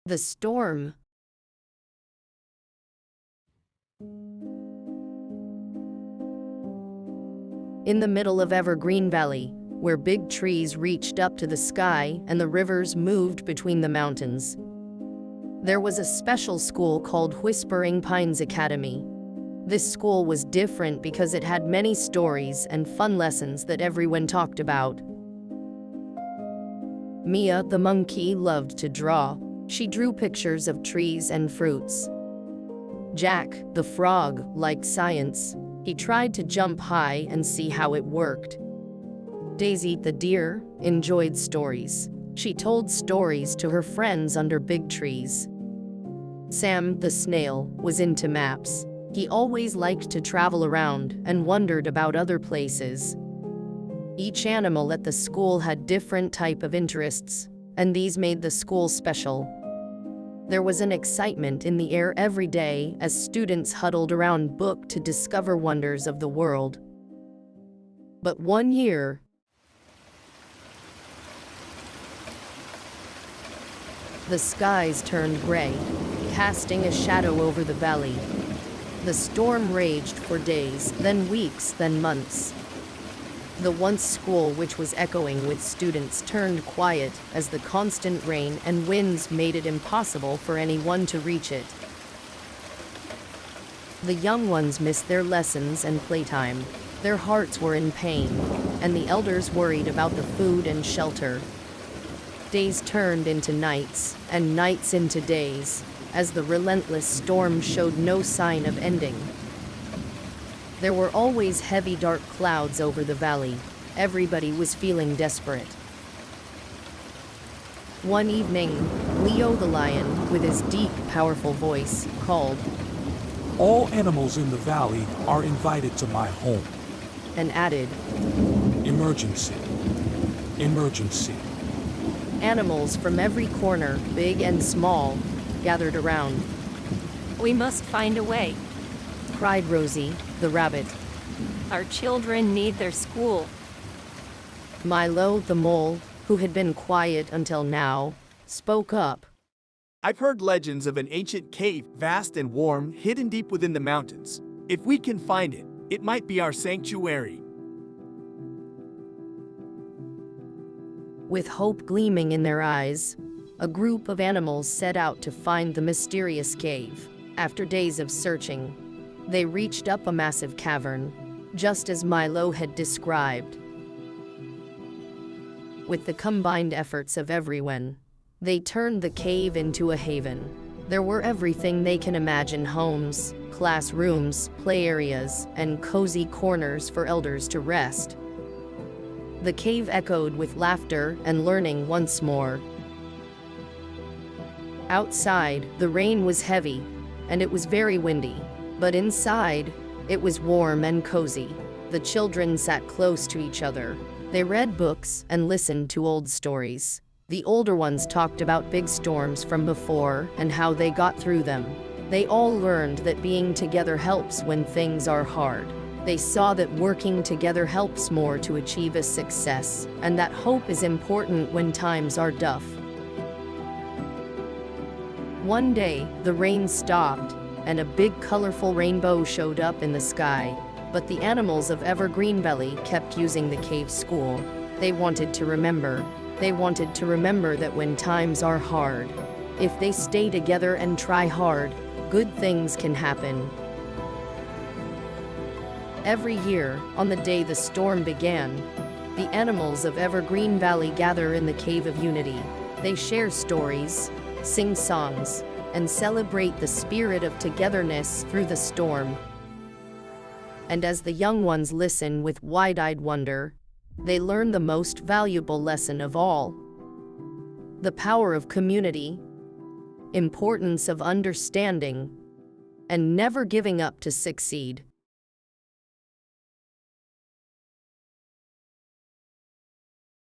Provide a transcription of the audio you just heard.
The storm. In the middle of Evergreen Valley, where big trees reached up to the sky and the rivers moved between the mountains, there was a special school called Whispering Pines Academy. This school was different because it had many stories and fun lessons that everyone talked about. Mia, the monkey, loved to draw. She drew pictures of trees and fruits. Jack, the frog, liked science. He tried to jump high and see how it worked. Daisy, the deer, enjoyed stories. She told stories to her friends under big trees. Sam, the snail, was into maps. He always liked to travel around and wondered about other places. Each animal at the school had different type of interests, and these made the school special. There was an excitement in the air every day as students huddled around book to discover wonders of the world. But one year, the skies turned gray, casting a shadow over the valley. The storm raged for days, then weeks, then months. The once school, which was echoing with students, turned quiet as the constant rain and winds made it impossible for anyone to reach it. The young ones missed their lessons and playtime. Their hearts were in pain, and the elders worried about the food and shelter. Days turned into nights, and nights into days, as the relentless storm showed no sign of ending. There were always heavy dark clouds over the valley. Everybody was feeling desperate. One evening, Leo the lion, with his deep, powerful voice, called, "All animals in the valley are invited to my home." And added, "Emergency. Emergency." Animals from every corner, big and small, gathered around. "We must find a way," cried Rosie, the rabbit. "Our children need their school." Milo, the mole, who had been quiet until now, spoke up. "I've heard legends of an ancient cave, vast and warm, hidden deep within the mountains. If we can find it, it might be our sanctuary." With hope gleaming in their eyes, a group of animals set out to find the mysterious cave. After days of searching, they reached up a massive cavern, just as Milo had described. With the combined efforts of everyone, they turned the cave into a haven. There were everything they can imagine: homes, classrooms, play areas, and cozy corners for elders to rest. The cave echoed with laughter and learning once more. Outside, the rain was heavy, and it was very windy. But inside, it was warm and cozy. The children sat close to each other. They read books and listened to old stories. The older ones talked about big storms from before and how they got through them. They all learned that being together helps when things are hard. They saw that working together helps more to achieve a success, and that hope is important when times are tough. One day, the rain stopped, and a big colorful rainbow showed up in the sky. But the animals of Evergreen Valley kept using the cave school. They wanted to remember. They wanted to remember that when times are hard, if they stay together and try hard, good things can happen. Every year, on the day the storm began, the animals of Evergreen Valley gather in the Cave of Unity. They share stories, sing songs, and celebrate the spirit of togetherness through the storm. And as the young ones listen with wide-eyed wonder, they learn the most valuable lesson of all: the power of community, importance of understanding, and never giving up to succeed.